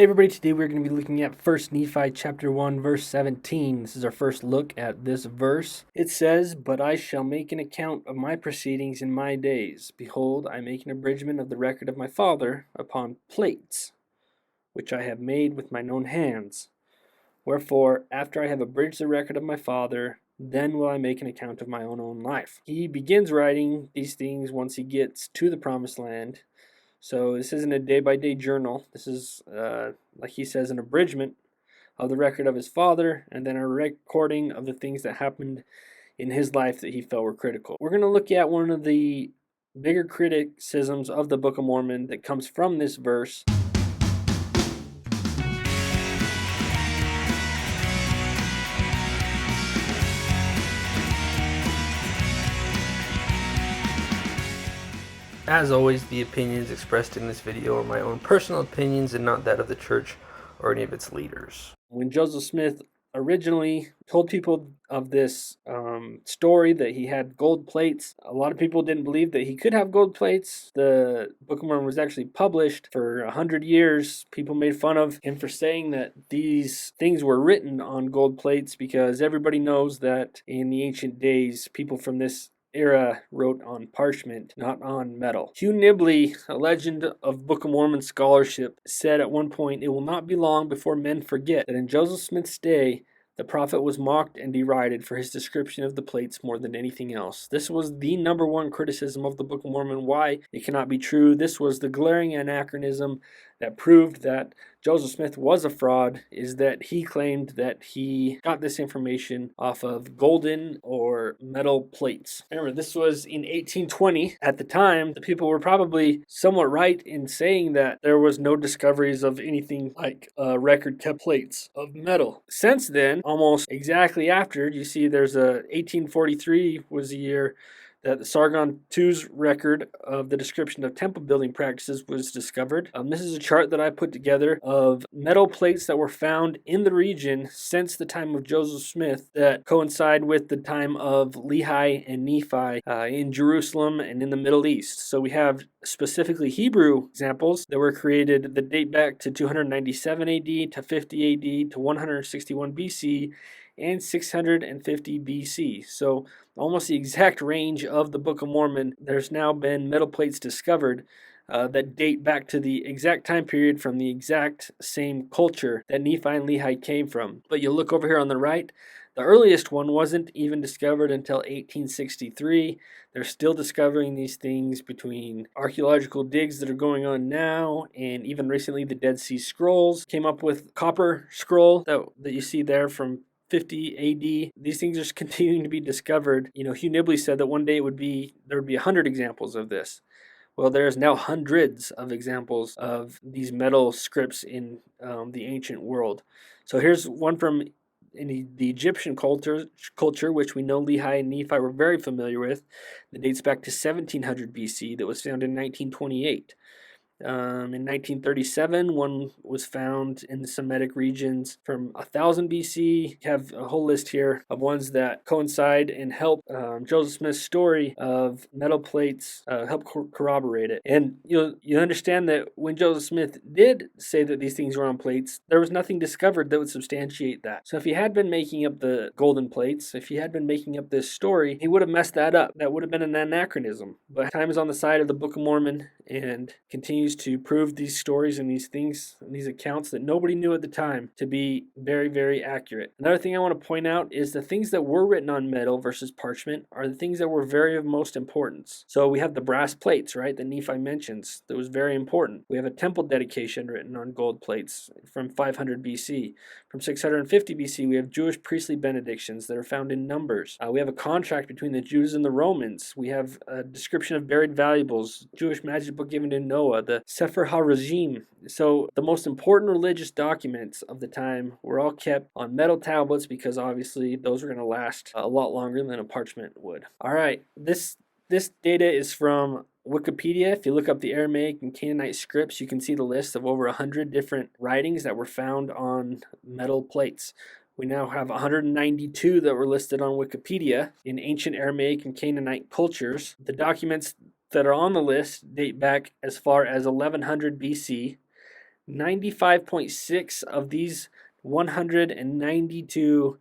Hey everybody, today we're going to be looking at 1 Nephi chapter 1 verse 17. This is our first look at this verse. It says, "But I shall make an account of my proceedings in my days. Behold, I make an abridgment of the record of my father upon plates, which I have made with mine own hands. Wherefore, after I have abridged the record of my father, then will I make an account of my own life." He begins writing these things once he gets to the promised land. So this isn't a day-by-day journal. This is, like he says, an abridgment of the record of his father, and then a recording of the things that happened in his life that he felt were critical. We're going to look at one of the bigger criticisms of the Book of Mormon that comes from this verse. As always, the opinions expressed in this video are my own personal opinions and not that of the church or any of its leaders. When Joseph Smith originally told people of this story that he had gold plates, a lot of people didn't believe that he could have gold plates. The Book of Mormon was actually published for 100 years. People made fun of him for saying that these things were written on gold plates because everybody knows that in the ancient days, people from this era wrote on parchment, not on metal. Hugh Nibley, a legend of Book of Mormon scholarship, said at one point, "It will not be long before men forget that in Joseph Smith's day, the prophet was mocked and derided for his description of the plates more than anything else." This was the number one criticism of the Book of Mormon, why it cannot be true. This was the glaring anachronism that proved that Joseph Smith was a fraud, is that he claimed that he got this information off of golden or metal plates. Remember, this was in 1820. At the time, the people were probably somewhat right in saying that there was no discoveries of anything like record-kept plates of metal. Since then, almost exactly after, you see there's a 1843 was the year that the Sargon II's record of the description of temple building practices was discovered. This is a chart that I put together of metal plates that were found in the region since the time of Joseph Smith that coincide with the time of Lehi and Nephi in Jerusalem and in the Middle East. So we have specifically Hebrew examples that were created that date back to 297 AD to 50 AD to 161 BC and 650 BC. So almost the exact range of the Book of Mormon. There's now been metal plates discovered that date back to the exact time period from the exact same culture that Nephi and Lehi came from. But you look over here on the right, the earliest one wasn't even discovered until 1863. They're still discovering these things between archaeological digs that are going on now, and even recently the Dead Sea Scrolls came up with copper scroll that you see there from 50 AD. These things are continuing to be discovered. You know, Hugh Nibley said that one day there would be 100 examples of this. Well, there's now hundreds of examples of these metal scripts in the ancient world. So here's one from the Egyptian culture, which we know Lehi and Nephi were very familiar with, that dates back to 1700 BC, that was found in 1928. In 1937, one was found in the Semitic regions from 1000 BC. You have a whole list here of ones that coincide and help Joseph Smith's story of metal plates help corroborate it. And you understand that when Joseph Smith did say that these things were on plates, there was nothing discovered that would substantiate that. So if he had been making up the golden plates, if he had been making up this story, he would have messed that up. That would have been an anachronism. But time is on the side of the Book of Mormon and continues to prove these stories and these things and these accounts that nobody knew at the time to be very, very accurate. Another thing I want to point out is the things that were written on metal versus parchment are the things that were very of most importance. So we have the brass plates, right, that Nephi mentions. That was very important. We have a temple dedication written on gold plates from 500 BC. From 650 BC, we have Jewish priestly benedictions that are found in Numbers. We have a contract between the Jews and the Romans. We have a description of buried valuables, Jewish magic book given to Noah, the Sefer HaRajim. So the most important religious documents of the time were all kept on metal tablets because obviously those were going to last a lot longer than a parchment would. All right, this data is from Wikipedia. If you look up the Aramaic and Canaanite scripts, you can see the list of over 100 different writings that were found on metal plates. We now have 192 that were listed on Wikipedia in ancient Aramaic and Canaanite cultures. The documents that are on the list date back as far as 1100 BC. 95.6 of these 192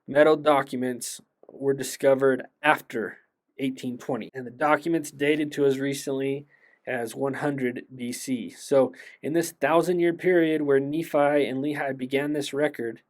metal documents were discovered after 1820, and the documents dated to as recently as 100 BC. So, in this 1,000-year period where Nephi and Lehi began this record,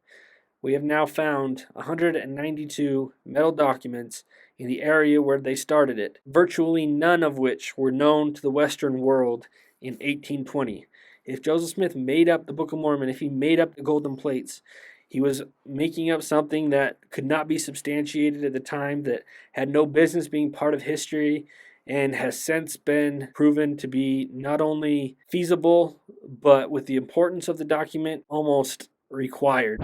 we have now found 192 metal documents in the area where they started it, virtually none of which were known to the Western world in 1820. If Joseph Smith made up the Book of Mormon, if he made up the golden plates, he was making up something that could not be substantiated at the time, that had no business being part of history, and has since been proven to be not only feasible, but with the importance of the document, almost required.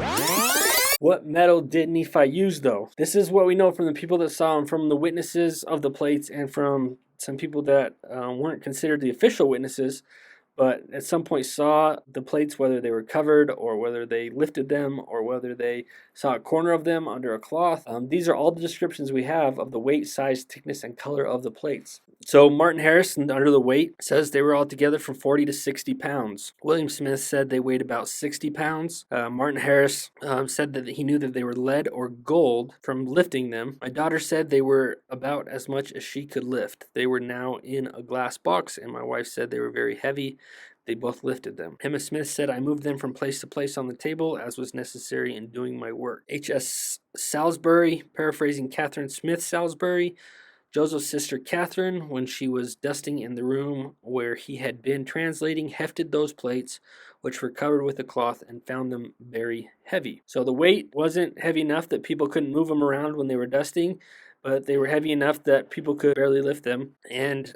What metal did Nephi use, though? This is what we know from the people that saw him, from the witnesses of the plates, and from some people that weren't considered the official witnesses, but at some point saw the plates, whether they were covered or whether they lifted them or whether they saw a corner of them under a cloth. These are all the descriptions we have of the weight, size, thickness, and color of the plates. So Martin Harris, under the weight, says they were all together from 40 to 60 pounds. William Smith said they weighed about 60 pounds. Martin Harris said that he knew that they were lead or gold from lifting them. My daughter said they were about as much as she could lift. They were now in a glass box, and my wife said they were very heavy. They both lifted them. Emma Smith said, I moved them from place to place on the table as was necessary in doing my work. H.S. Salisbury, paraphrasing Catherine Smith Salisbury, Joseph's sister Catherine, when she was dusting in the room where he had been translating, hefted those plates, which were covered with a cloth, and found them very heavy. So the weight wasn't heavy enough that people couldn't move them around when they were dusting, but they were heavy enough that people could barely lift them, and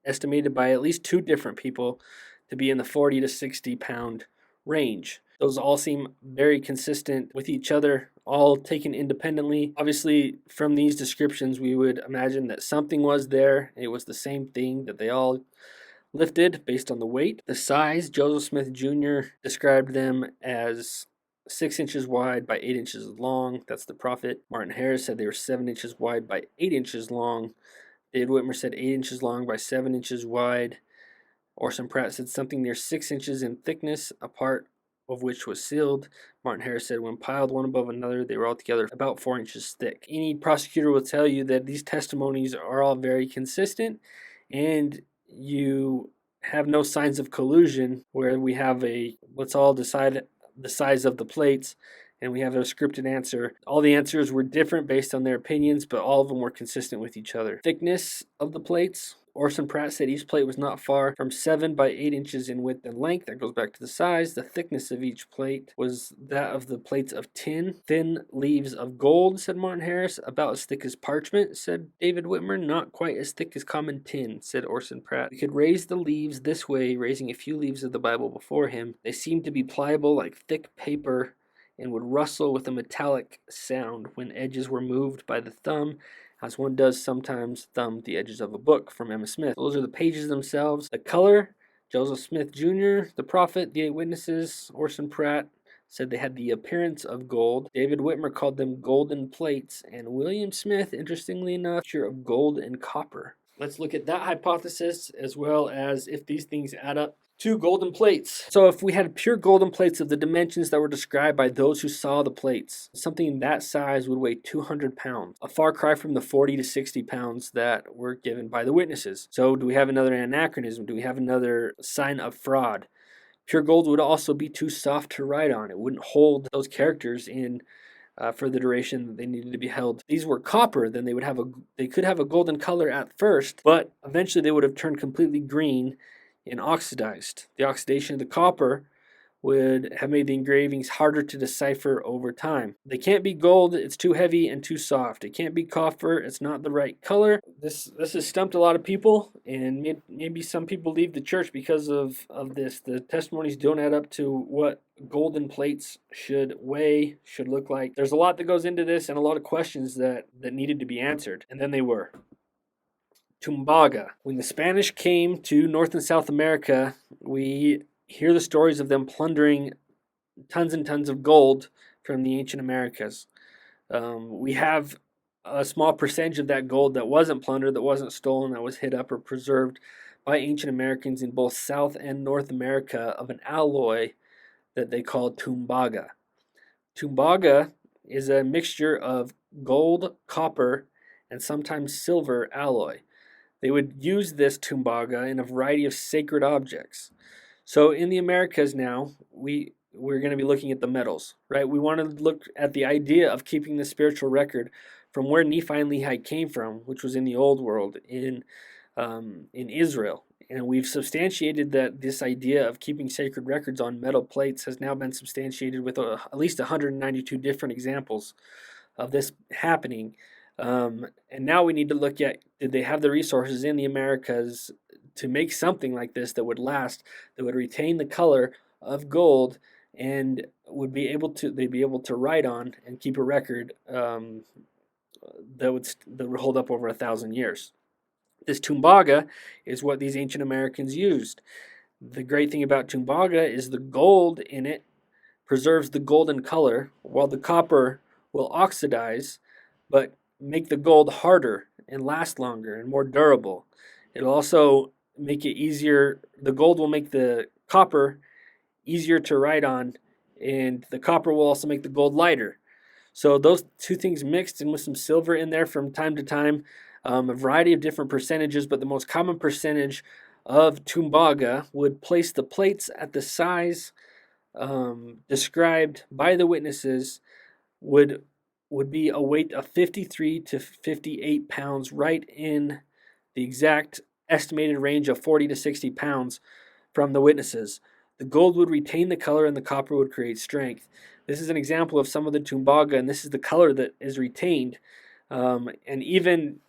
estimated by at least two different people to be in the 40 to 60 pound range. Those all seem very consistent with each other, all taken independently. Obviously, from these descriptions, we would imagine that something was there. It was the same thing that they all lifted based on the weight. The size, Joseph Smith Jr. described them as 6 inches wide by 8 inches long. That's the prophet. Martin Harris said they were 7 inches wide by 8 inches long. David Whitmer said 8 inches long by 7 inches wide. Orson Pratt said something near 6 inches in thickness, a part of which was sealed. Martin Harris said when piled one above another, they were all together about 4 inches thick. Any prosecutor will tell you that these testimonies are all very consistent, and you have no signs of collusion where we have let's all decide the size of the plates, and we have a scripted answer. All the answers were different based on their opinions, but all of them were consistent with each other. Thickness of the plates, Orson Pratt said each plate was not far from 7 by 8 inches in width and length. That goes back to the size. The thickness of each plate was that of the plates of tin. Thin leaves of gold, said Martin Harris. About as thick as parchment, said David Whitmer. Not quite as thick as common tin, said Orson Pratt. We could raise the leaves this way, raising a few leaves of the Bible before him. They seemed to be pliable like thick paper and would rustle with a metallic sound when edges were moved by the thumb, as one does sometimes thumb the edges of a book, from Emma Smith. Those are the pages themselves. The color, Joseph Smith Jr., the prophet, the 8 witnesses, Orson Pratt said they had the appearance of gold. David Whitmer called them golden plates, and William Smith, interestingly enough, picture of gold and copper. Let's look at that hypothesis, as well as if these things add up to golden plates. So if we had pure golden plates of the dimensions that were described by those who saw the plates, something that size would weigh 200 pounds, a far cry from the 40 to 60 pounds that were given by the witnesses. So do we have another anachronism? Do we have another sign of fraud? Pure gold would also be too soft to write on. It wouldn't hold those characters in for the duration that they needed to be held. These were copper, then they could have a golden color at first, but eventually they would have turned completely green and oxidized. The oxidation of the copper would have made the engravings harder to decipher over time. They can't be gold, it's too heavy and too soft. It can't be copper, it's not the right color. This has stumped a lot of people, and maybe some people leave the church because of this. The testimonies don't add up to what golden plates should weigh, should look like. There's a lot that goes into this and a lot of questions that needed to be answered, and then they were. Tombaga. When the Spanish came to North and South America, we hear the stories of them plundering tons and tons of gold from the ancient Americas. We have a small percentage of that gold that wasn't plundered, that wasn't stolen, that was hid up or preserved by ancient Americans in both South and North America of an alloy that they called Tombaga. Tombaga is a mixture of gold, copper, and sometimes silver alloy. They would use this Tombaga in a variety of sacred objects. So in the Americas now, we're going to be looking at the metals, right? We want to look at the idea of keeping the spiritual record from where Nephi and Lehi came from, which was in the old world in Israel. And we've substantiated that this idea of keeping sacred records on metal plates has now been substantiated with at least 192 different examples of this happening. And now we need to look at, did they have the resources in the Americas to make something like this that would last, that would retain the color of gold, and they'd be able to write on and keep a record that would hold up over 1,000 years. This Tombaga is what these ancient Americans used. The great thing about Tombaga is the gold in it preserves the golden color, while the copper will oxidize, but make the gold harder and last longer and more durable. It'll also make it easier. The gold will make the copper easier to write on, and the copper will also make the gold lighter. So those two things mixed, and with some silver in there from time to time, a variety of different percentages, but the most common percentage of Tombaga would place the plates at the size described by the witnesses would be a weight of 53 to 58 pounds, right in the exact estimated range of 40 to 60 pounds from the witnesses. The gold would retain the color and the copper would create strength. This is an example of some of the Tombaga, and this is the color that is retained. And even,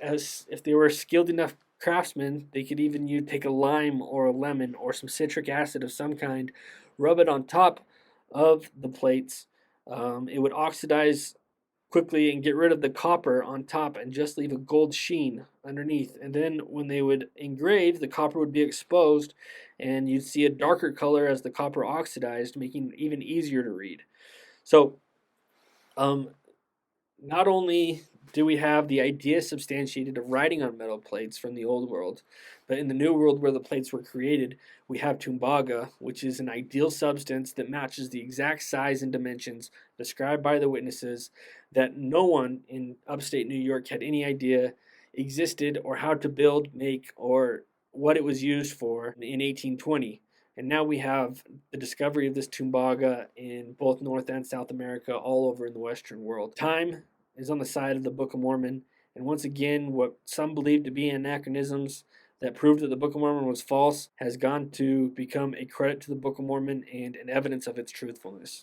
as if they were skilled enough craftsmen, they could even take a lime or a lemon or some citric acid of some kind, rub it on top of the plates. It would oxidize quickly and get rid of the copper on top and just leave a gold sheen underneath. And then when they would engrave, the copper would be exposed and you'd see a darker color as the copper oxidized, making it even easier to read. So not only do we have the idea substantiated of writing on metal plates from the old world, but in the new world where the plates were created, we have Tombaga, which is an ideal substance that matches the exact size and dimensions described by the witnesses that no one in upstate New York had any idea existed or how to build, make, or what it was used for in 1820. And now we have the discovery of this Tombaga in both North and South America, all over in the Western world. Time is on the side of the Book of Mormon, and once again, what some believe to be anachronisms that prove that the Book of Mormon was false has gone to become a credit to the Book of Mormon and an evidence of its truthfulness.